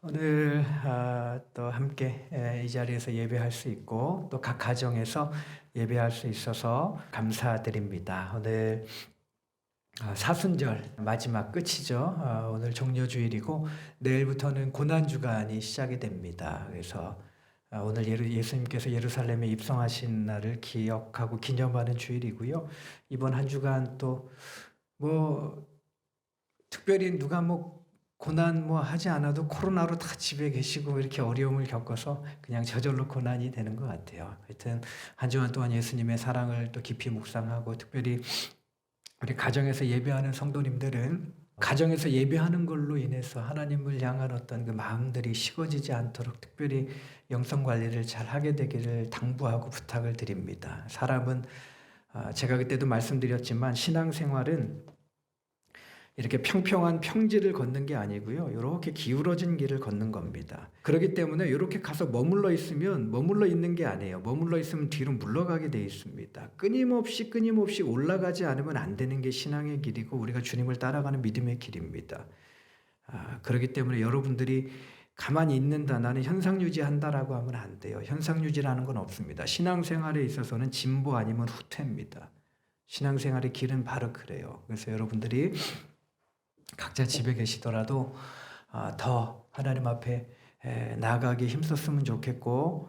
오늘 또 함께 이 자리에서 예배할 수 있고 또 각 가정에서 예배할 수 있어서 감사드립니다. 오늘 사순절 마지막 끝이죠. 오늘 종료주일이고 내일부터는 고난주간이 시작이 됩니다. 그래서 오늘 예수님께서 예루살렘에 입성하신 날을 기억하고 기념하는 주일이고요. 이번 한 주간 또 특별히 누가 고난 하지 않아도 코로나로 다 집에 계시고 이렇게 어려움을 겪어서 그냥 저절로 고난이 되는 것 같아요. 하여튼 한 주간 동안 예수님의 사랑을 또 깊이 묵상하고 특별히 우리 가정에서 예배하는 성도님들은 가정에서 예배하는 걸로 인해서 하나님을 향한 어떤 그 마음들이 식어지지 않도록 특별히 영성 관리를 잘 하게 되기를 당부하고 부탁을 드립니다. 사람은 제가 그때도 말씀드렸지만 신앙생활은 이렇게 평평한 평지를 걷는 게 아니고요. 이렇게 기울어진 길을 걷는 겁니다. 그렇기 때문에 이렇게 가서 머물러 있으면 머물러 있는 게 아니에요. 머물러 있으면 뒤로 물러가게 돼 있습니다. 끊임없이 올라가지 않으면 안 되는 게 신앙의 길이고 우리가 주님을 따라가는 믿음의 길입니다. 그렇기 때문에 여러분들이 가만히 있는다, 나는 현상 유지한다라고 하면 안 돼요. 현상 유지라는 건 없습니다. 신앙생활에 있어서는 진보 아니면 후퇴입니다. 신앙생활의 길은 바로 그래요. 그래서 여러분들이 각자 집에 계시더라도 더 하나님 앞에 나아가기 힘썼으면 좋겠고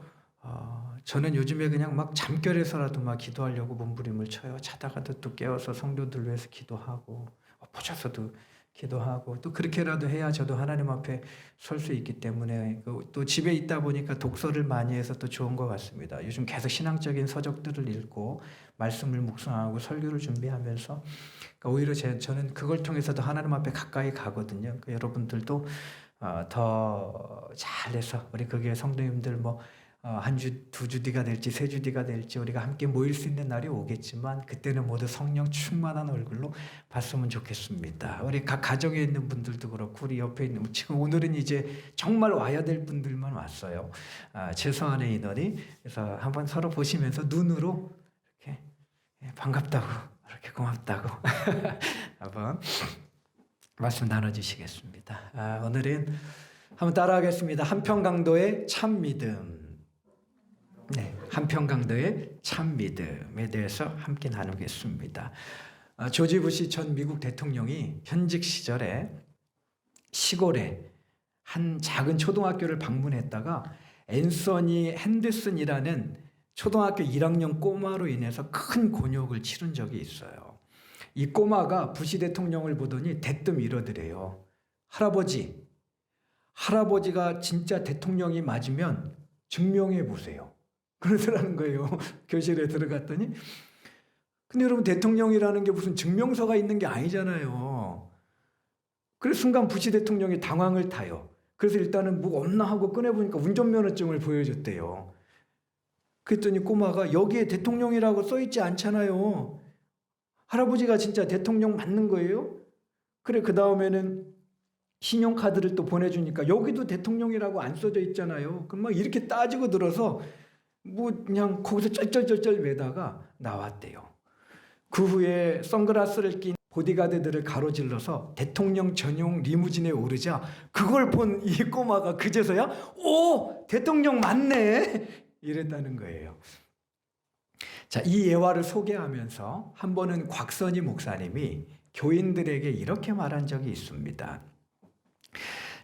저는 요즘에 그냥 막 잠결에서라도 막 기도하려고 몸부림을 쳐요. 자다가도 또 깨워서 성도들 위해서 기도하고 엎어져서도 기도하고 또 그렇게라도 해야 저도 하나님 앞에 설 수 있기 때문에 또 집에 있다 보니까 독서를 많이 해서 또 좋은 것 같습니다. 요즘 계속 신앙적인 서적들을 읽고 말씀을 묵상하고 설교를 준비하면서 오히려 저는 그걸 통해서도 하나님 앞에 가까이 가거든요. 여러분들도 더 잘해서 우리 거기에 성도님들 한 주, 두 주 뒤가 될지 세 주 뒤가 될지 우리가 함께 모일 수 있는 날이 오겠지만 그때는 모두 성령 충만한 얼굴로 봤으면 좋겠습니다. 우리 각 가정에 있는 분들도 그렇고 우리 옆에 있는 지금 오늘은 이제 정말 와야 될 분들만 왔어요. 최소한의 인원이. 그래서 한번 서로 보시면서 눈으로 이렇게 반갑다고 이렇게 고맙다고 한번 말씀 나눠주시겠습니다. 오늘은 한번 따라하겠습니다. 한평강도의 참 믿음. 네, 한평강도의 참 믿음에 대해서 함께 나누겠습니다. 조지 부시 전 미국 대통령이 현직 시절에 시골에 한 작은 초등학교를 방문했다가 앤서니 핸더슨이라는 초등학교 1학년 꼬마로 인해서 큰 곤욕을 치른 적이 있어요. 이 꼬마가 부시 대통령을 보더니 대뜸 이러더래요. 할아버지가 진짜 대통령이 맞으면 증명해 보세요. 그러더라는 거예요. 교실에 들어갔더니. 근데 여러분 대통령이라는 게 무슨 증명서가 있는 게 아니잖아요. 그래서 순간 부시 대통령이 당황을 타요. 그래서 일단은 뭐 없나 하고 꺼내보니까 운전면허증을 보여줬대요. 그랬더니 꼬마가 여기에 대통령이라고 써있지 않잖아요. 할아버지가 진짜 대통령 맞는 거예요? 그래, 그 다음에는 신용카드를 또 보내주니까 여기도 대통령이라고 안 써져 있잖아요. 그럼 막 이렇게 따지고 들어서 그냥 거기서 쩔쩔쩔쩔 매다가 나왔대요. 그 후에 선글라스를 낀 보디가드들을 가로질러서 대통령 전용 리무진에 오르자 그걸 본 이 꼬마가 그제서야 오! 대통령 맞네! 이랬다는 거예요. 자, 이 예화를 소개하면서 한 번은 곽선희 목사님이 교인들에게 이렇게 말한 적이 있습니다.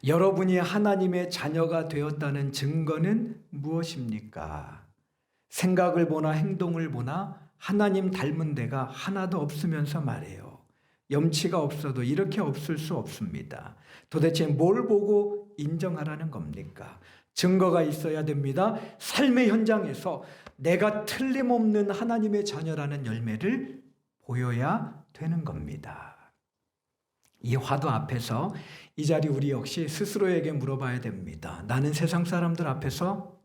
여러분이 하나님의 자녀가 되었다는 증거는 무엇입니까? 생각을 보나 행동을 보나 하나님 닮은 데가 하나도 없으면서 말해요. 염치가 없어도 이렇게 없을 수 없습니다. 도대체 뭘 보고 인정하라는 겁니까? 증거가 있어야 됩니다. 삶의 현장에서 내가 틀림없는 하나님의 자녀라는 열매를 보여야 되는 겁니다. 이 화두 앞에서 이 자리 우리 역시 스스로에게 물어봐야 됩니다. 나는 세상 사람들 앞에서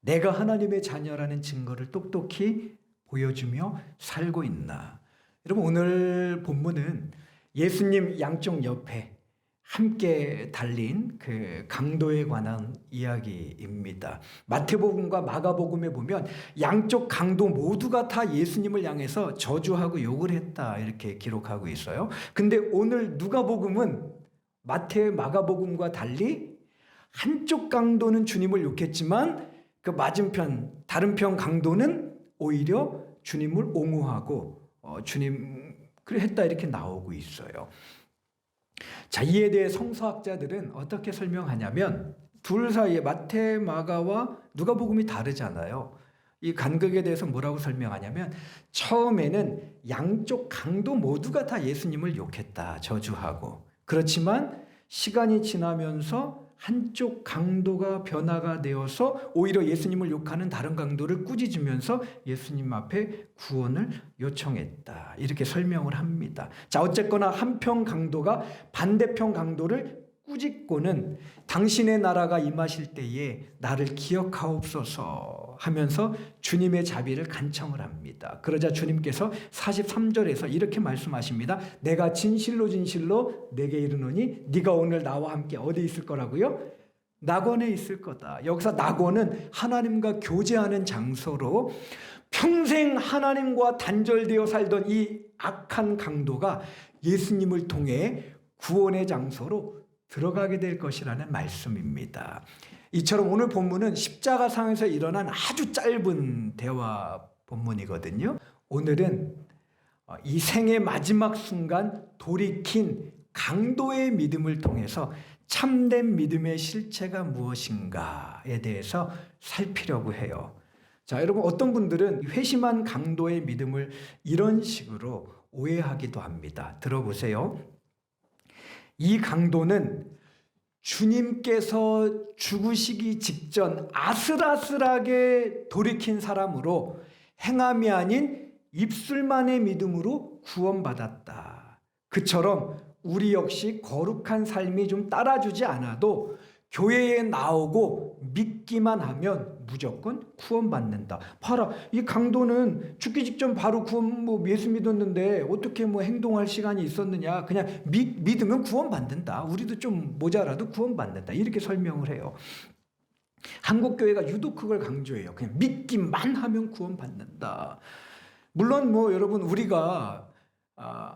내가 하나님의 자녀라는 증거를 똑똑히 보여주며 살고 있나? 여러분, 오늘 본문은 예수님 양쪽 옆에 함께 달린 그 강도에 관한 이야기입니다. 마태복음과 마가복음에 보면 양쪽 강도 모두가 다 예수님을 향해서 저주하고 욕을 했다 이렇게 기록하고 있어요. 근데 오늘 누가복음은 마태, 마가복음과 달리 한쪽 강도는 주님을 욕했지만 그 맞은편 다른 편 강도는 오히려 주님을 옹호하고 주님 그래 했다 이렇게 나오고 있어요. 자, 이에 대해 성서학자들은 어떻게 설명하냐면 둘 사이에 마태, 마가와 누가복음이 다르잖아요. 이 간극에 대해서 뭐라고 설명하냐면 처음에는 양쪽 강도 모두가 다 예수님을 욕했다, 저주하고. 그렇지만 시간이 지나면서 한쪽 강도가 변화가 되어서 오히려 예수님을 욕하는 다른 강도를 꾸짖으면서 예수님 앞에 구원을 요청했다. 이렇게 설명을 합니다. 자, 어쨌거나 한편 강도가 반대편 강도를 꾸짖고는 당신의 나라가 임하실 때에 나를 기억하옵소서 하면서 주님의 자비를 간청을 합니다. 그러자 주님께서 43절에서 이렇게 말씀하십니다. 내가 진실로 진실로 내게 이르노니 네가 오늘 나와 함께 어디 있을 거라고요? 낙원에 있을 거다. 여기서 낙원은 하나님과 교제하는 장소로 평생 하나님과 단절되어 살던 이 악한 강도가 예수님을 통해 구원의 장소로 들어가게 될 것이라는 말씀입니다. 이처럼 오늘 본문은 십자가상에서 일어난 아주 짧은 대화 본문이거든요. 오늘은 이 생의 마지막 순간 돌이킨 강도의 믿음을 통해서 참된 믿음의 실체가 무엇인가에 대해서 살피려고 해요. 자, 여러분 어떤 분들은 회심한 강도의 믿음을 이런 식으로 오해하기도 합니다. 들어보세요. 이 강도는 주님께서 죽으시기 직전 아슬아슬하게 돌이킨 사람으로 행함이 아닌 입술만의 믿음으로 구원받았다. 그처럼 우리 역시 거룩한 삶이 좀 따라주지 않아도 교회에 나오고 믿기만 하면 무조건 구원받는다. 봐라, 이 강도는 죽기 직전 바로 예수 믿었는데 어떻게 행동할 시간이 있었느냐. 그냥 믿으면 구원받는다. 우리도 좀 모자라도 구원받는다. 이렇게 설명을 해요. 한국 교회가 유독 그걸 강조해요. 그냥 믿기만 하면 구원받는다. 물론 여러분 우리가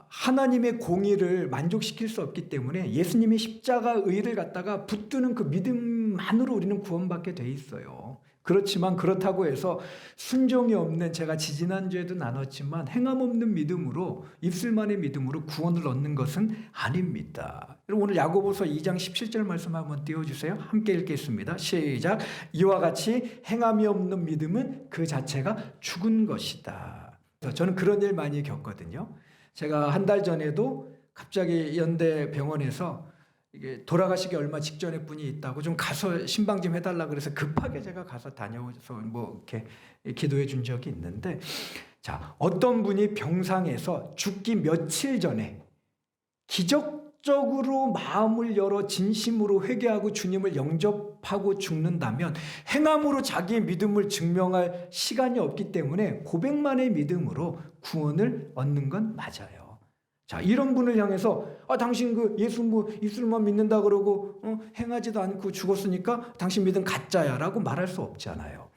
하나님의 공의를 만족시킬 수 없기 때문에 예수님이 십자가 의를 갖다가 붙드는 그 믿음만으로 우리는 구원받게 돼 있어요. 그렇지만 그렇다고 해서 순종이 없는, 제가 지지난주에도 나눴지만 행함 없는 믿음으로, 입술만의 믿음으로 구원을 얻는 것은 아닙니다. 여러분 오늘 야고보서 2장 17절 말씀 한번 띄워주세요. 함께 읽겠습니다. 시작. 이와 같이 행함이 없는 믿음은 그 자체가 죽은 것이다. 저는 그런 일 많이 겪거든요. 제가 한 달 전에도 갑자기 연대 병원에서 이게 돌아가시기 얼마 직전에 분이 있다고 좀 가서 신방 좀 해달라 그래서 급하게 제가 가서 다녀와서 이렇게 기도해 준 적이 있는데, 자, 어떤 분이 병상에서 죽기 며칠 전에 기적적으로 마음을 열어 진심으로 회개하고 주님을 영접하고 죽는다면 행함으로 자기의 믿음을 증명할 시간이 없기 때문에 고백만의 믿음으로 구원을 얻는 건 맞아요. 자, 이런 분을 향해서 당신 예수 입술만 믿는다 그러고 행하지도 않고 죽었으니까 당신 믿음 가짜야라고 말할 수 없잖아요.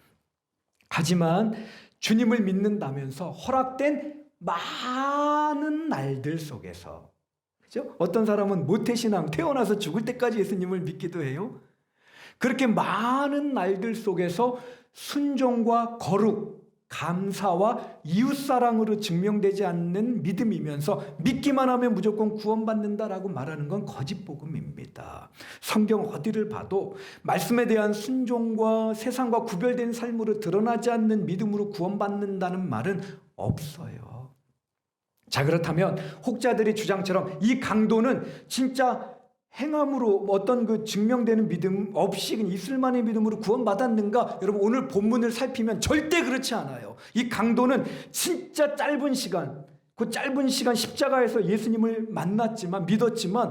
하지만 주님을 믿는다면서 허락된 많은 날들 속에서, 그죠? 어떤 사람은 모태신앙, 태어나서 죽을 때까지 예수님을 믿기도 해요. 그렇게 많은 날들 속에서 순종과 거룩, 감사와 이웃사랑으로 증명되지 않는 믿음이면서 믿기만 하면 무조건 구원받는다라고 말하는 건 거짓복음입니다. 성경 어디를 봐도 말씀에 대한 순종과 세상과 구별된 삶으로 드러나지 않는 믿음으로 구원받는다는 말은 없어요. 자, 그렇다면 혹자들의 주장처럼 이 강도는 진짜 행함으로 어떤 증명되는 믿음 없이 입술만의 믿음으로 구원받았는가? 여러분 오늘 본문을 살피면 절대 그렇지 않아요. 이 강도는 진짜 짧은 시간, 그 짧은 시간 십자가에서 예수님을 만났지만, 믿었지만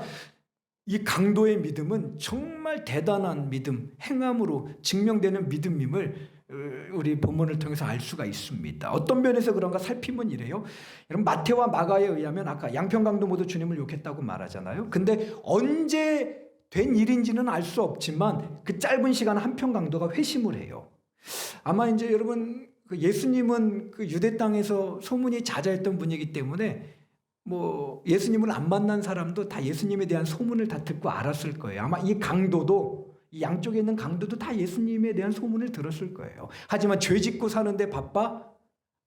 이 강도의 믿음은 정말 대단한 믿음, 행함으로 증명되는 믿음임을 우리 본문을 통해서 알 수가 있습니다. 어떤 면에서 그런가 살피면 이래요. 여러분 마태와 마가에 의하면 아까 양평강도 모두 주님을 욕했다고 말하잖아요. 근데 언제 된 일인지는 알 수 없지만 그 짧은 시간 한평강도가 회심을 해요. 아마 이제 여러분 예수님은 유대 땅에서 소문이 자자했던 분이기 때문에 예수님을 안 만난 사람도 다 예수님에 대한 소문을 다 듣고 알았을 거예요. 아마 이 강도도 이 양쪽에 있는 강도도 다 예수님에 대한 소문을 들었을 거예요. 하지만 죄 짓고 사는데 바빠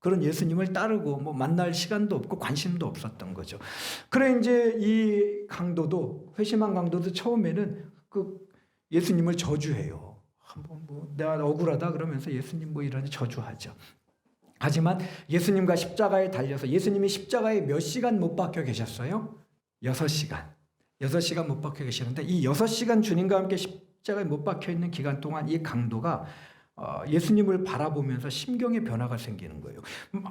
그런 예수님을 따르고 뭐 만날 시간도 없고 관심도 없었던 거죠. 그래 이제 이 강도도 회심한 강도도 처음에는 그 예수님을 저주해요. 한번 뭐 내가 억울하다 그러면서 예수님 뭐 이런 저주하죠. 하지만 예수님과 십자가에 달려서 예수님이 십자가에 몇 시간 못 박혀 계셨어요? 6시간. 6시간 못 박혀 계시는데 이 6시간 주님과 함께 십자가에 못 박혀 있는 기간 동안 이 강도가 예수님을 바라보면서 심경의 변화가 생기는 거예요.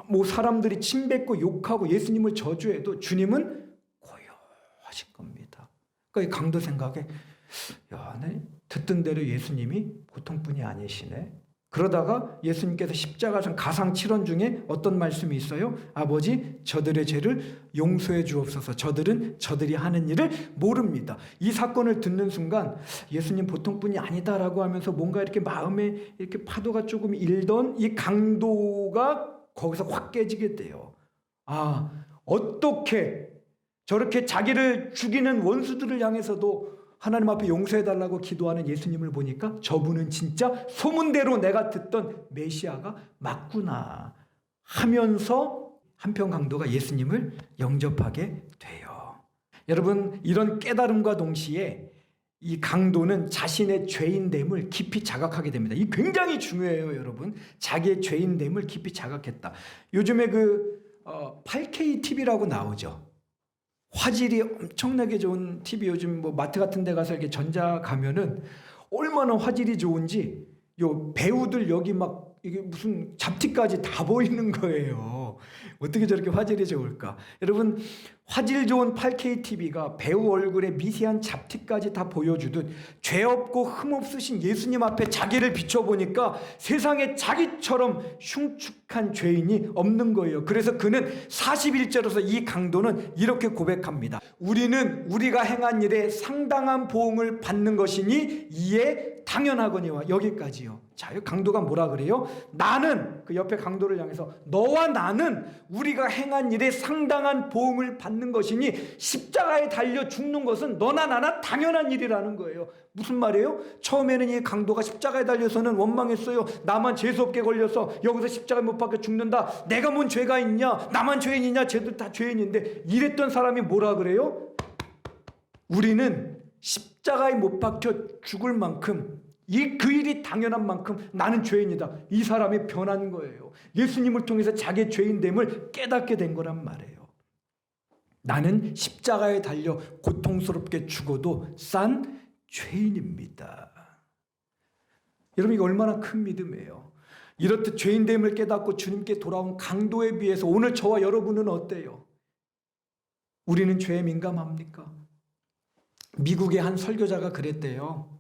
뭐 사람들이 침뱉고 욕하고 예수님을 저주해도 주님은 고요하신 겁니다. 그러니까 이 강도 생각에 야, 내 듣던 대로 예수님이 고통뿐이 아니시네. 그러다가 예수님께서 십자가상 가상칠언 중에 어떤 말씀이 있어요? 아버지 저들의 죄를 용서해 주옵소서. 저들은 저들이 하는 일을 모릅니다. 이 사건을 듣는 순간 예수님 보통뿐이 아니다라고 하면서 뭔가 이렇게 마음에 이렇게 파도가 조금 일던 이 강도가 거기서 확 깨지게 돼요. 아, 어떻게 저렇게 자기를 죽이는 원수들을 향해서도 하나님 앞에 용서해달라고 기도하는 예수님을 보니까 저분은 진짜 소문대로 내가 듣던 메시아가 맞구나 하면서 한편 강도가 예수님을 영접하게 돼요. 여러분, 이런 깨달음과 동시에 이 강도는 자신의 죄인됨을 깊이 자각하게 됩니다. 이 굉장히 중요해요, 여러분. 자기의 죄인됨을 깊이 자각했다. 요즘에 8K TV라고 나오죠. 화질이 엄청나게 좋은 TV, 요즘 뭐 마트 같은 데 가서 이렇게 전자 가면은 얼마나 화질이 좋은지 요 배우들 여기 막 이게 무슨 잡티까지 다 보이는 거예요. 어떻게 저렇게 화질이 좋을까? 여러분, 화질 좋은 8K TV가 배우 얼굴에 미세한 잡티까지 다 보여주듯 죄 없고 흠 없으신 예수님 앞에 자기를 비춰보니까 세상에 자기처럼 흉측한 죄인이 없는 거예요. 그래서 그는 41절에서 이 강도는 이렇게 고백합니다. 우리는 우리가 행한 일에 상당한 보응을 받는 것이니 이에 당연하거니와. 여기까지요. 자, 강도가 뭐라 그래요? 나는, 그 옆에 강도를 향해서 너와 나는 우리가 행한 일에 상당한 보응을 받는 것이니 십자가에 달려 죽는 것은 너나 나나 당연한 일이라는 거예요. 무슨 말이에요? 처음에는 이 강도가 십자가에 달려서는 원망했어요. 나만 재수없게 걸려서 여기서 십자가에 못 박혀 죽는다. 내가 뭔 죄가 있냐? 나만 죄인이냐? 쟤들 다 죄인인데. 이랬던 사람이 뭐라 그래요? 우리는 십자가에 못 박혀 죽을 만큼 그 일이 당연한 만큼 나는 죄인이다. 이 사람이 변한 거예요. 예수님을 통해서 자기의 죄인됨을 깨닫게 된 거란 말이에요. 나는 십자가에 달려 고통스럽게 죽어도 싼 죄인입니다. 여러분, 이거 얼마나 큰 믿음이에요. 이렇듯 죄인됨을 깨닫고 주님께 돌아온 강도에 비해서 오늘 저와 여러분은 어때요? 우리는 죄에 민감합니까? 미국의 한 설교자가 그랬대요.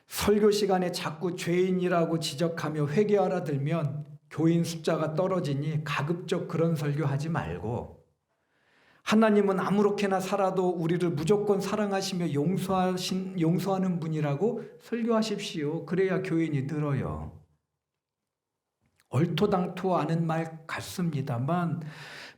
설교 시간에 자꾸 죄인이라고 지적하며 회개하라 들면 교인 숫자가 떨어지니 가급적 그런 설교하지 말고 하나님은 아무렇게나 살아도 우리를 무조건 사랑하시며 용서하는 분이라고 설교하십시오. 그래야 교인이 늘어요. 얼토당토하는 말 같습니다만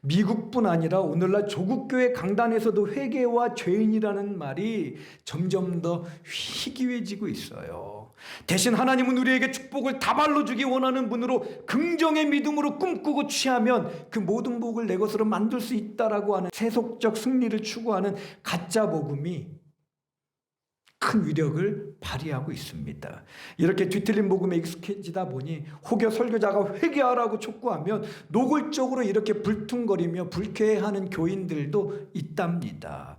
미국뿐 아니라 오늘날 조국교회 강단에서도 회개와 죄인이라는 말이 점점 더 희귀해지고 있어요. 대신 하나님은 우리에게 축복을 다발로 주기 원하는 분으로 긍정의 믿음으로 꿈꾸고 취하면 그 모든 복을 내 것으로 만들 수 있다라고 하는 세속적 승리를 추구하는 가짜 복음이 큰 위력을 발휘하고 있습니다. 이렇게 뒤틀린 복음에 익숙해지다 보니 혹여 설교자가 회개하라고 촉구하면 노골적으로 이렇게 불퉁거리며 불쾌해하는 교인들도 있답니다.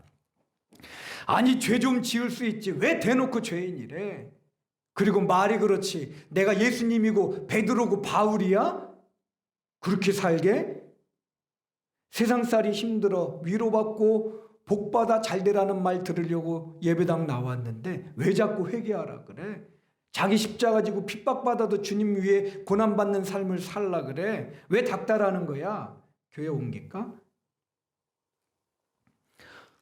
아니, 죄 좀 지을 수 있지 왜 대놓고 죄인이래? 그리고 말이 그렇지, 내가 예수님이고 베드로고 바울이야? 그렇게 살게? 세상살이 힘들어 위로받고 복받아 잘되라는 말 들으려고 예배당 나왔는데 왜 자꾸 회개하라 그래? 자기 십자가 지고 핍박받아도 주님 위에 고난받는 삶을 살라 그래? 왜 닥달하는 거야? 교회 옮길까?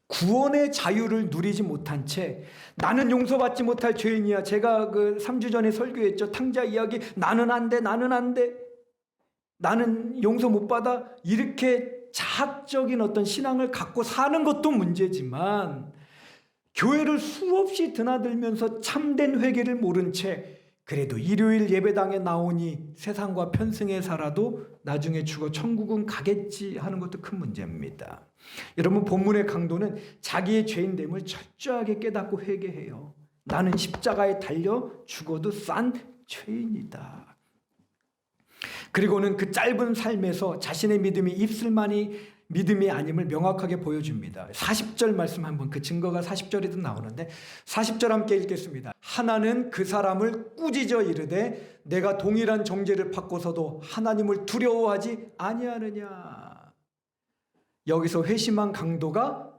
구원의 자유를 누리지 못한 채 나는 용서받지 못할 죄인이야. 제가 3주 전에 설교했죠. 탕자 이야기. 나는 안 돼, 나는 안 돼, 나는 용서 못 받아. 이렇게 자학적인 어떤 신앙을 갖고 사는 것도 문제지만 교회를 수없이 드나들면서 참된 회개를 모른 채 그래도 일요일 예배당에 나오니 세상과 편승해 살아도 나중에 죽어 천국은 가겠지 하는 것도 큰 문제입니다. 여러분, 본문의 강도는 자기의 죄인됨을 철저하게 깨닫고 회개해요. 나는 십자가에 달려 죽어도 싼 죄인이다. 그리고는 그 짧은 삶에서 자신의 믿음이 입술만이 믿음이 아님을 명확하게 보여줍니다. 40절 말씀 한번, 그 증거가 40절에도 나오는데 40절 함께 읽겠습니다. 하나는 그 사람을 꾸짖어 이르되 내가 동일한 정죄를 받고서도 하나님을 두려워하지 아니하느냐. 여기서 회심한 강도가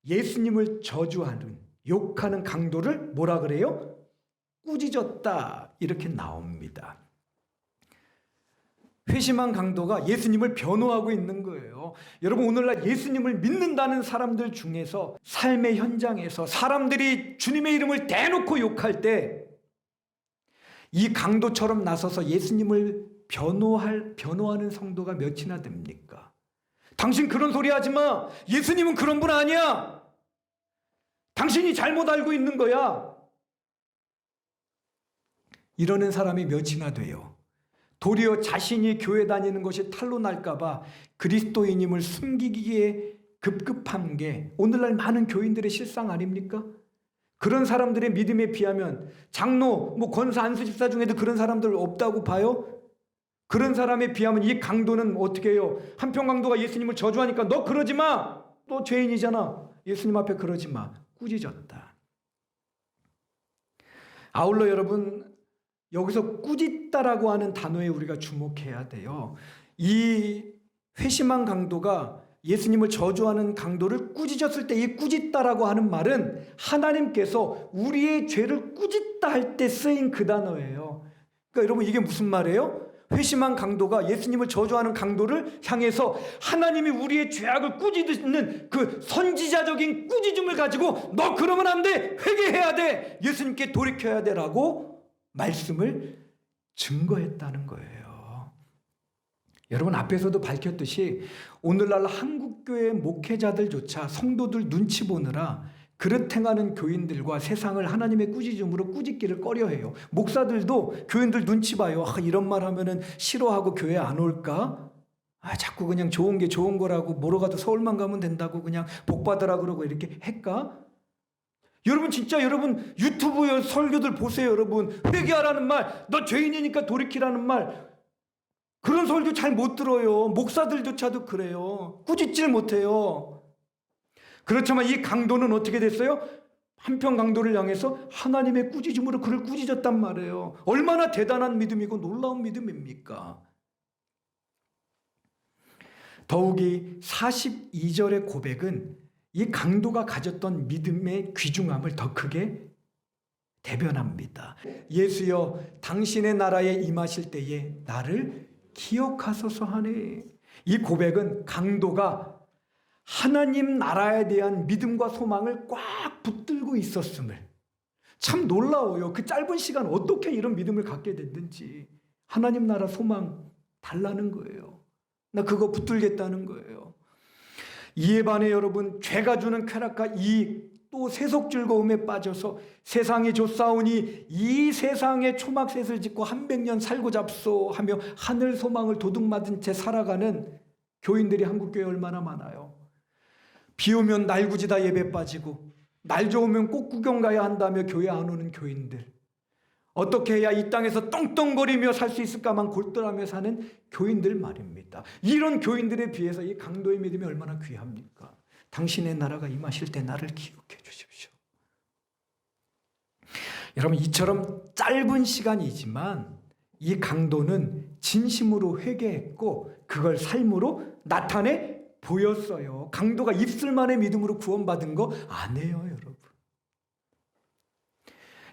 예수님을 저주하는, 욕하는 강도를 뭐라 그래요? 꾸짖었다, 이렇게 나옵니다. 회심한 강도가 예수님을 변호하고 있는 거예요. 여러분, 오늘날 예수님을 믿는다는 사람들 중에서 삶의 현장에서 사람들이 주님의 이름을 대놓고 욕할 때 이 강도처럼 나서서 예수님을 변호하는 성도가 몇이나 됩니까? 당신 그런 소리 하지 마. 예수님은 그런 분 아니야. 당신이 잘못 알고 있는 거야. 이러는 사람이 몇이나 돼요. 도리어 자신이 교회 다니는 것이 탄로 날까봐 그리스도인임을 숨기기에 급급한 게 오늘날 많은 교인들의 실상 아닙니까? 그런 사람들의 믿음에 비하면 장로, 권사, 안수집사 중에도 그런 사람들 없다고 봐요? 그런 사람에 비하면 이 강도는 어떻게 해요? 한편 강도가 예수님을 저주하니까 너 그러지 마! 너 죄인이잖아. 예수님 앞에 그러지 마. 꾸짖었다. 아울러 여러분, 여기서 꾸짖다라고 하는 단어에 우리가 주목해야 돼요. 이 회심한 강도가 예수님을 저주하는 강도를 꾸짖었을 때 이 꾸짖다라고 하는 말은 하나님께서 우리의 죄를 꾸짖다 할 때 쓰인 그 단어예요. 그러니까 여러분, 이게 무슨 말이에요? 회심한 강도가 예수님을 저주하는 강도를 향해서 하나님이 우리의 죄악을 꾸짖는 그 선지자적인 꾸짖음을 가지고 너 그러면 안 돼! 회개해야 돼! 예수님께 돌이켜야 돼! 라고 말씀을 증거했다는 거예요. 여러분, 앞에서도 밝혔듯이 오늘날 한국교회 목회자들조차 성도들 눈치 보느라 그릇 행하는 교인들과 세상을 하나님의 꾸짖음으로 꾸짖기를 꺼려해요. 목사들도 교인들 눈치 봐요. 이런 말 하면은 싫어하고 교회 안 올까? 자꾸 그냥 좋은 게 좋은 거라고 뭐로 가도 서울만 가면 된다고 그냥 복 받으라 그러고 이렇게 할까? 여러분, 진짜 여러분 유튜브 설교들 보세요. 여러분, 회개하라는 말, 너 죄인이니까 돌이키라는 말, 그런 설교 잘 못 들어요. 목사들조차도 그래요. 꾸짖질 못해요. 그렇지만 이 강도는 어떻게 됐어요? 한편 강도를 향해서 하나님의 꾸짖음으로 그를 꾸짖었단 말이에요. 얼마나 대단한 믿음이고 놀라운 믿음입니까? 더욱이 42절의 고백은 이 강도가 가졌던 믿음의 귀중함을 더 크게 대변합니다. 예수여, 당신의 나라에 임하실 때에 나를 기억하소서 하네. 이 고백은 강도가 하나님 나라에 대한 믿음과 소망을 꽉 붙들고 있었음을, 참 놀라워요. 그 짧은 시간 어떻게 이런 믿음을 갖게 됐는지. 하나님 나라 소망 달라는 거예요. 나 그거 붙들겠다는 거예요. 이에 반해 여러분, 죄가 주는 쾌락과 이익, 또 세속 즐거움에 빠져서 세상이 좋사오니 이 세상에 초막셋을 짓고 한 100년 살고 잡소 하며 하늘 소망을 도둑맞은 채 살아가는 교인들이 한국교회에 얼마나 많아요. 비 오면 날구지다 예배 빠지고 날 좋으면 꽃 구경 가야 한다며 교회 안 오는 교인들, 어떻게 해야 이 땅에서 떵떵거리며 살 수 있을까만 골똘하며 사는 교인들 말입니다. 이런 교인들에 비해서 이 강도의 믿음이 얼마나 귀합니까? 당신의 나라가 임하실 때 나를 기억해 주십시오. 여러분, 이처럼 짧은 시간이지만 이 강도는 진심으로 회개했고 그걸 삶으로 나타내 보였어요. 강도가 입술만의 믿음으로 구원받은 거 아니에요, 여러분.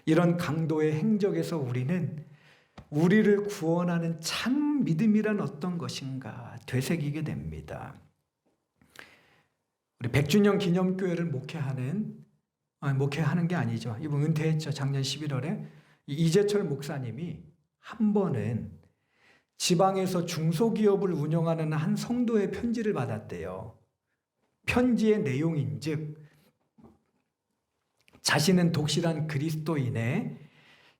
이런 강도의 행적에서 우리는 우리를 구원하는 참 믿음이란 어떤 것인가 되새기게 됩니다. 우리 100주년 기념교회를 목회하는 게 아니죠. 이분 은퇴했죠. 작년 11월에. 이재철 목사님이 한 번은 지방에서 중소기업을 운영하는 한 성도의 편지를 받았대요. 편지의 내용인즉 자신은 독실한 그리스도인에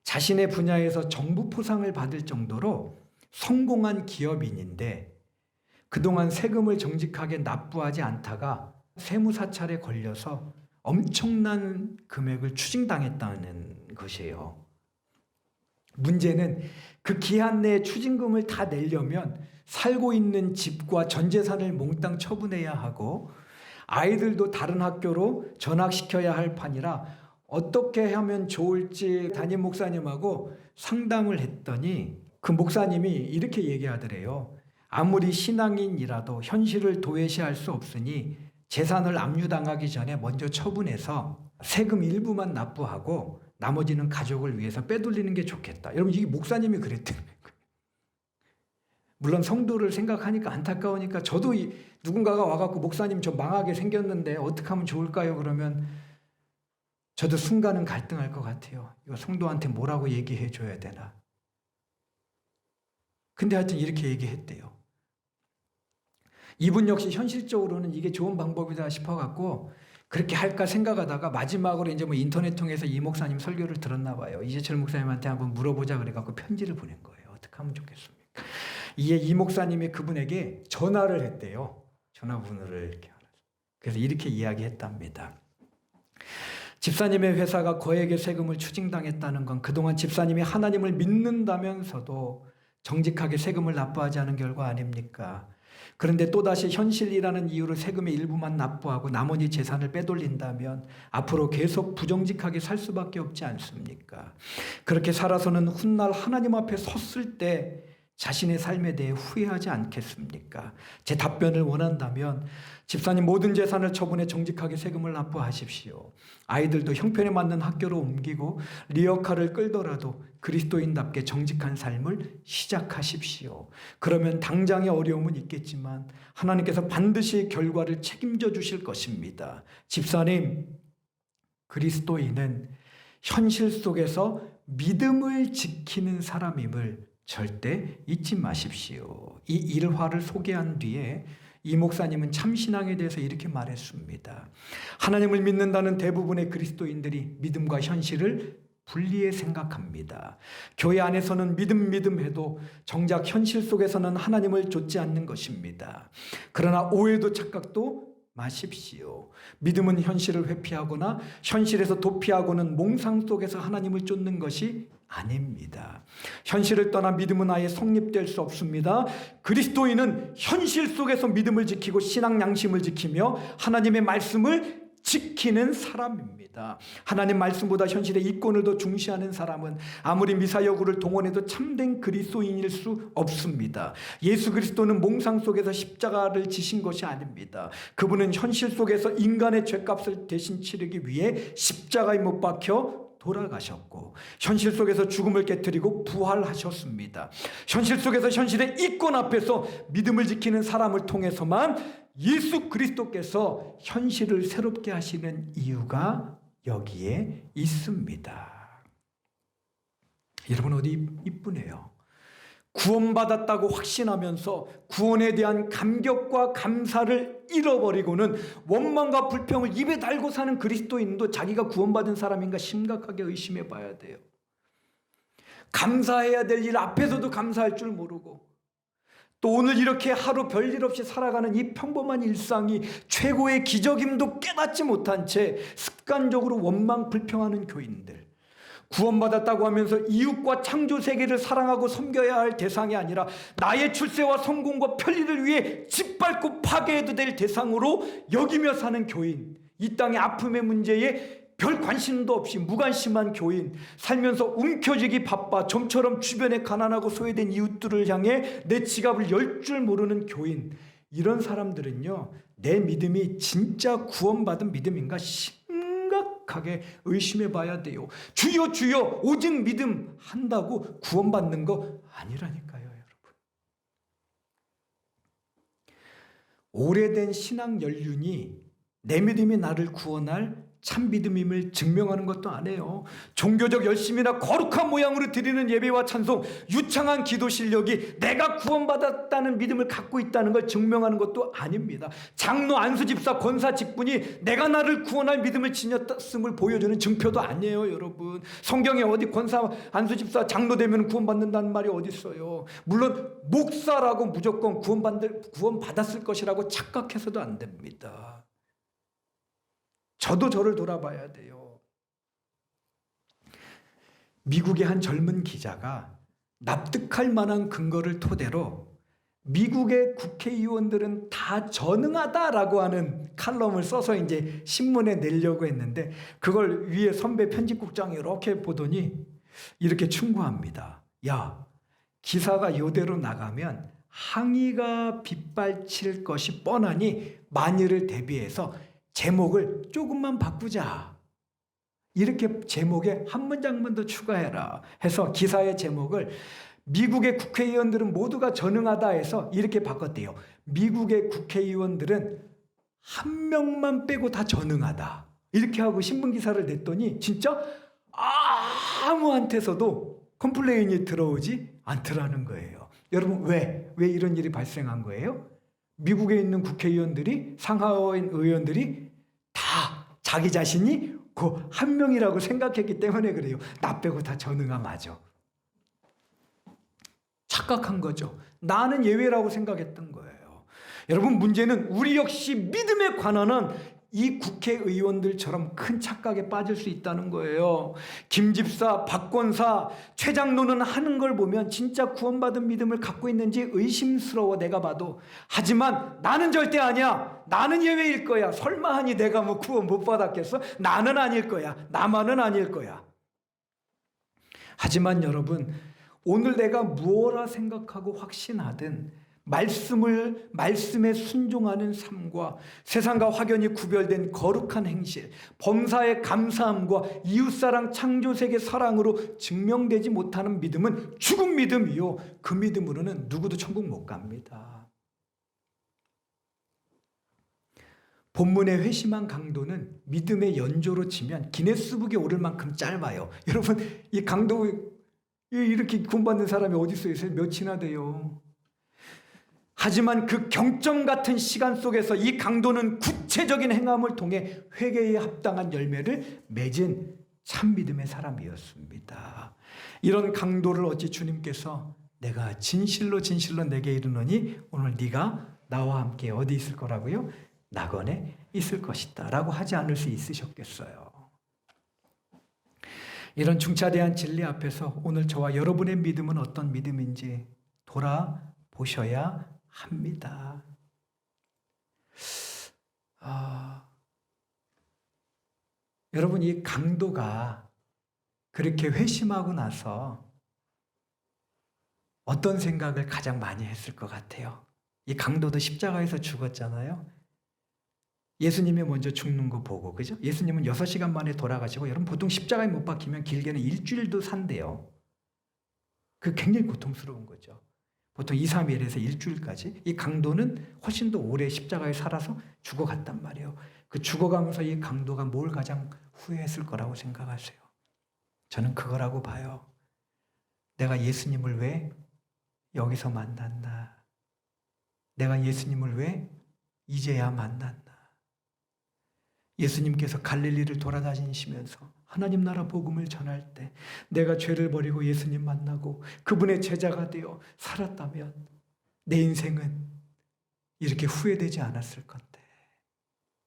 자신의 분야에서 정부 포상을 받을 정도로 성공한 기업인인데 그동안 세금을 정직하게 납부하지 않다가 세무사찰에 걸려서 엄청난 금액을 추징당했다는 것이에요. 문제는 그 기한 내에 추징금을 다 내려면 살고 있는 집과 전 재산을 몽땅 처분해야 하고 아이들도 다른 학교로 전학시켜야 할 판이라 어떻게 하면 좋을지 담임 목사님하고 상담을 했더니 그 목사님이 이렇게 얘기하더래요. 아무리 신앙인이라도 현실을 도외시할 수 없으니 재산을 압류당하기 전에 먼저 처분해서 세금 일부만 납부하고 나머지는 가족을 위해서 빼돌리는 게 좋겠다. 여러분 이게 목사님이 그랬다는 거예요. 물론 성도를 생각하니까 안타까우니까 저도 누군가가 와갖고 목사님 저 망하게 생겼는데 어떻게 하면 좋을까요? 그러면 저도 순간은 갈등할 것 같아요. 이거 성도한테 뭐라고 얘기해 줘야 되나. 근데 하여튼 이렇게 얘기했대요. 이분 역시 현실적으로는 이게 좋은 방법이다 싶어갖고 그렇게 할까 생각하다가 마지막으로 이제 뭐 인터넷 통해서 이 목사님 설교를 들었나 봐요. 이재철 목사님한테 한번 물어보자 그래갖고 편지를 보낸 거예요. 어떻게 하면 좋겠습니까? 이에 이 목사님이 그분에게 전화를 했대요. 전화번호를 이렇게 알아서. 그래서 이렇게 이야기했답니다. 집사님의 회사가 거액의 세금을 추징당했다는 건 그동안 집사님이 하나님을 믿는다면서도 정직하게 세금을 납부하지 않은 결과 아닙니까? 그런데 또다시 현실이라는 이유로 세금의 일부만 납부하고 나머지 재산을 빼돌린다면 앞으로 계속 부정직하게 살 수밖에 없지 않습니까? 그렇게 살아서는 훗날 하나님 앞에 섰을 때 자신의 삶에 대해 후회하지 않겠습니까? 제 답변을 원한다면 집사님 모든 재산을 처분해 정직하게 세금을 납부하십시오. 아이들도 형편에 맞는 학교로 옮기고 리어카를 끌더라도 그리스도인답게 정직한 삶을 시작하십시오. 그러면 당장의 어려움은 있겠지만 하나님께서 반드시 결과를 책임져 주실 것입니다. 집사님, 그리스도인은 현실 속에서 믿음을 지키는 사람임을 절대 잊지 마십시오. 이 일화를 소개한 뒤에 이 목사님은 참신앙에 대해서 이렇게 말했습니다. 하나님을 믿는다는 대부분의 그리스도인들이 믿음과 현실을 분리해 생각합니다. 교회 안에서는 믿음 해도 정작 현실 속에서는 하나님을 좇지 않는 것입니다. 그러나 오해도 착각도 마십시오. 믿음은 현실을 회피하거나 현실에서 도피하고는 몽상 속에서 하나님을 쫓는 것이 아닙니다. 현실을 떠나 믿음은 아예 성립될 수 없습니다. 그리스도인은 현실 속에서 믿음을 지키고 신앙 양심을 지키며 하나님의 말씀을 지키는 사람입니다. 하나님 말씀보다 현실의 이권을 더 중시하는 사람은 아무리 미사여구를 동원해도 참된 그리스도인일 수 없습니다. 예수 그리스도는 몽상 속에서 십자가를 지신 것이 아닙니다. 그분은 현실 속에서 인간의 죄값을 대신 치르기 위해 십자가에 못 박혀 돌아가셨고 현실 속에서 죽음을 깨뜨리고 부활하셨습니다. 현실 속에서 현실의 이권 앞에서 믿음을 지키는 사람을 통해서만 예수 그리스도께서 현실을 새롭게 하시는 이유가 여기에 있습니다. 여러분 어디 이쁘네요. 구원받았다고 확신하면서 구원에 대한 감격과 감사를 잃어버리고는 원망과 불평을 입에 달고 사는 그리스도인도 자기가 구원받은 사람인가 심각하게 의심해 봐야 돼요. 감사해야 될 일 앞에서도 감사할 줄 모르고 또 오늘 이렇게 하루 별일 없이 살아가는 이 평범한 일상이 최고의 기적임도 깨닫지 못한 채 습관적으로 원망 불평하는 교인들, 구원받았다고 하면서 이웃과 창조 세계를 사랑하고 섬겨야 할 대상이 아니라 나의 출세와 성공과 편리를 위해 짓밟고 파괴해도 될 대상으로 여기며 사는 교인, 이 땅의 아픔의 문제에 별 관심도 없이 무관심한 교인, 살면서 움켜쥐기 바빠 좀처럼 주변에 가난하고 소외된 이웃들을 향해 내 지갑을 열 줄 모르는 교인, 이런 사람들은요 내 믿음이 진짜 구원받은 믿음인가 심각하게 의심해 봐야 돼요. 주여 주여 오직 믿음 한다고 구원받는 거 아니라니까요. 여러분, 오래된 신앙 연륜이 내 믿음이 나를 구원할 참 믿음임을 증명하는 것도 아니에요. 종교적 열심이나 거룩한 모양으로 드리는 예배와 찬송, 유창한 기도 실력이 내가 구원받았다는 믿음을 갖고 있다는 걸 증명하는 것도 아닙니다. 장로, 안수집사, 권사 직분이 내가 나를 구원할 믿음을 지녔음을 보여주는 증표도 아니에요, 여러분. 성경에 어디 권사, 안수집사, 장로 되면 구원받는다는 말이 어디 있어요. 물론 목사라고 무조건 구원받았을 것이라고 착각해서도 안 됩니다. 저도 저를 돌아봐야 돼요. 미국의 한 젊은 기자가 납득할 만한 근거를 토대로 미국의 국회의원들은 다 전능하다라고 하는 칼럼을 써서 이제 신문에 내려고 했는데 그걸 위에 선배 편집국장이 이렇게 보더니 이렇게 충고합니다. 야, 기사가 이대로 나가면 항의가 빗발칠 것이 뻔하니 만일을 대비해서 제목을 조금만 바꾸자. 이렇게 제목에 한 문장만 더 추가해라 해서 기사의 제목을 미국의 국회의원들은 모두가 전능하다 해서 이렇게 바꿨대요. 미국의 국회의원들은 한 명만 빼고 다 전능하다. 이렇게 하고 신문기사를 냈더니 진짜 아무한테서도 컴플레인이 들어오지 않더라는 거예요. 여러분 왜 이런 일이 발생한 거예요? 미국에 있는 국회의원들이 상하원 의원들이 다 자기 자신이 그 한 명이라고 생각했기 때문에 그래요. 나 빼고 다 전능함하죠. 착각한 거죠. 나는 예외라고 생각했던 거예요. 여러분 문제는 우리 역시 믿음에 관한 이 국회의원들처럼 큰 착각에 빠질 수 있다는 거예요. 김 집사, 박 권사, 최 장로는 하는 걸 보면 진짜 구원받은 믿음을 갖고 있는지 의심스러워 내가 봐도. 하지만 나는 절대 아니야. 나는 예외일 거야. 설마 하니 내가 뭐 구원 못 받았겠어? 나는 아닐 거야. 나만은 아닐 거야. 하지만 여러분 오늘 내가 무엇라 생각하고 확신하든 말씀에 순종하는 삶과 세상과 확연히 구별된 거룩한 행실, 범사에 감사함과 이웃사랑 창조세계 사랑으로 증명되지 못하는 믿음은 죽은 믿음이요. 그 믿음으로는 누구도 천국 못 갑니다. 본문의 회심한 강도는 믿음의 연조로 치면 기네스북에 오를 만큼 짧아요. 여러분 이 강도 이렇게 구원받는 사람이 어디 있어요? 몇이나 돼요. 하지만 그 경점 같은 시간 속에서 이 강도는 구체적인 행함을 통해 회개에 합당한 열매를 맺은 참 믿음의 사람이었습니다. 이런 강도를 어찌 주님께서 내가 진실로 내게 이르노니 오늘 네가 나와 함께 어디 있을 거라고요? 낙원에 있을 것이다 라고 하지 않을 수 있으셨겠어요. 이런 중차대한 진리 앞에서 오늘 저와 여러분의 믿음은 어떤 믿음인지 돌아보셔야 합니다. 여러분 이 강도가 그렇게 회심하고 나서 어떤 생각을 가장 많이 했을 것 같아요? 이 강도도 십자가에서 죽었잖아요. 예수님이 먼저 죽는 거 보고, 그죠? 예수님은 6시간 만에 돌아가시고, 여러분 보통 십자가에 못 박히면 길게는 일주일도 산대요. 그 굉장히 고통스러운 거죠. 보통 2, 3일에서 일주일까지. 이 강도는 훨씬 더 오래 십자가에 살아서 죽어갔단 말이에요. 그 죽어가면서 이 강도가 뭘 가장 후회했을 거라고 생각하세요? 저는 그거라고 봐요. 내가 예수님을 왜 여기서 만났나? 내가 예수님을 왜 이제야 만났나? 예수님께서 갈릴리를 돌아다니시면서 하나님 나라 복음을 전할 때 내가 죄를 버리고 예수님 만나고 그분의 제자가 되어 살았다면 내 인생은 이렇게 후회되지 않았을 건데.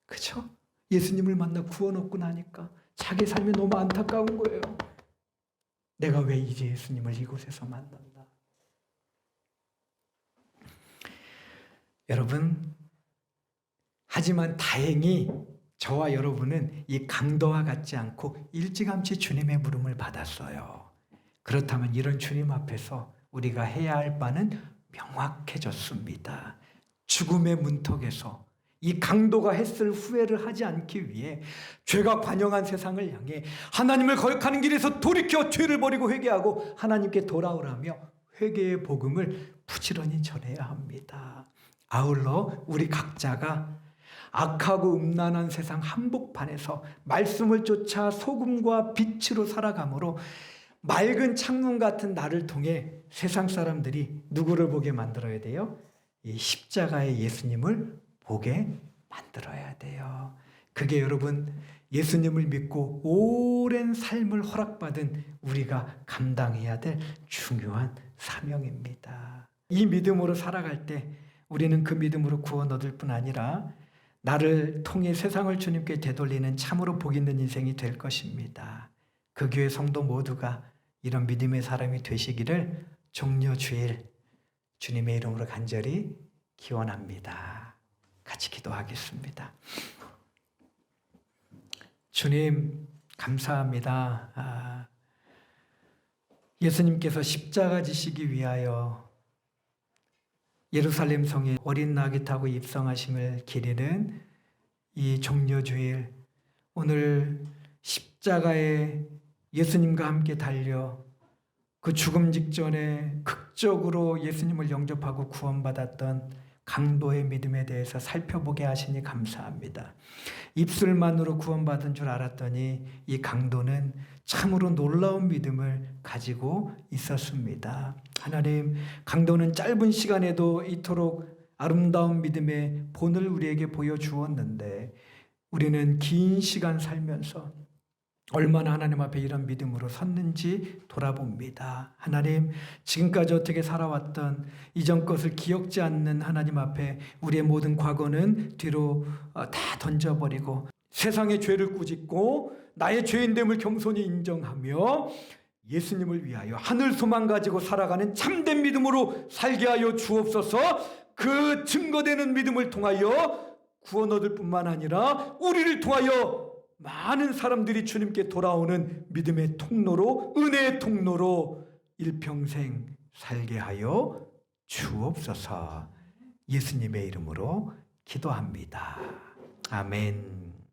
그렇죠? 예수님을 만나 구원 얻고 나니까 자기 삶이 너무 안타까운 거예요. 내가 왜 이제 예수님을 이곳에서 만난다. 여러분, 하지만 다행히 저와 여러분은 이 강도와 같지 않고 일찌감치 주님의 부름을 받았어요. 그렇다면 이런 주님 앞에서 우리가 해야 할 바는 명확해졌습니다. 죽음의 문턱에서 이 강도가 했을 후회를 하지 않기 위해 죄가 관영한 세상을 향해 하나님을 거역하는 길에서 돌이켜 죄를 버리고 회개하고 하나님께 돌아오라며 회개의 복음을 부지런히 전해야 합니다. 아울러 우리 각자가 악하고 음란한 세상 한복판에서 말씀을 쫓아 소금과 빛으로 살아가므로 맑은 창문 같은 나를 통해 세상 사람들이 누구를 보게 만들어야 돼요? 이 십자가의 예수님을 보게 만들어야 돼요. 그게 여러분 예수님을 믿고 오랜 삶을 허락받은 우리가 감당해야 될 중요한 사명입니다. 이 믿음으로 살아갈 때 우리는 그 믿음으로 구원 얻을 뿐 아니라 나를 통해 세상을 주님께 되돌리는 참으로 복 있는 인생이 될 것입니다. 그 교회 성도 모두가 이런 믿음의 사람이 되시기를 종려 주일 주님의 이름으로 간절히 기원합니다. 같이 기도하겠습니다. 주님 감사합니다. 예수님께서 십자가 지시기 위하여 예루살렘 성에 어린 나귀 타고 입성하심을 기리는 이 종려주일, 오늘 십자가에 예수님과 함께 달려 그 죽음 직전에 극적으로 예수님을 영접하고 구원받았던 강도의 믿음에 대해서 살펴보게 하시니 감사합니다. 입술만으로 구원받은 줄 알았더니 이 강도는 참으로 놀라운 믿음을 가지고 있었습니다. 하나님, 강도는 짧은 시간에도 이토록 아름다운 믿음의 본을 우리에게 보여주었는데 우리는 긴 시간 살면서 얼마나 하나님 앞에 이런 믿음으로 섰는지 돌아봅니다. 하나님, 지금까지 어떻게 살아왔던 이전 것을 기억지 않는 하나님 앞에 우리의 모든 과거는 뒤로 다 던져버리고 세상의 죄를 꾸짖고 나의 죄인됨을 겸손히 인정하며 예수님을 위하여 하늘 소망 가지고 살아가는 참된 믿음으로 살게 하여 주옵소서. 그 증거되는 믿음을 통하여 구원 얻을 뿐만 아니라 우리를 통하여 많은 사람들이 주님께 돌아오는 믿음의 통로로, 은혜의 통로로 일평생 살게 하여 주옵소서. 예수님의 이름으로 기도합니다. 아멘.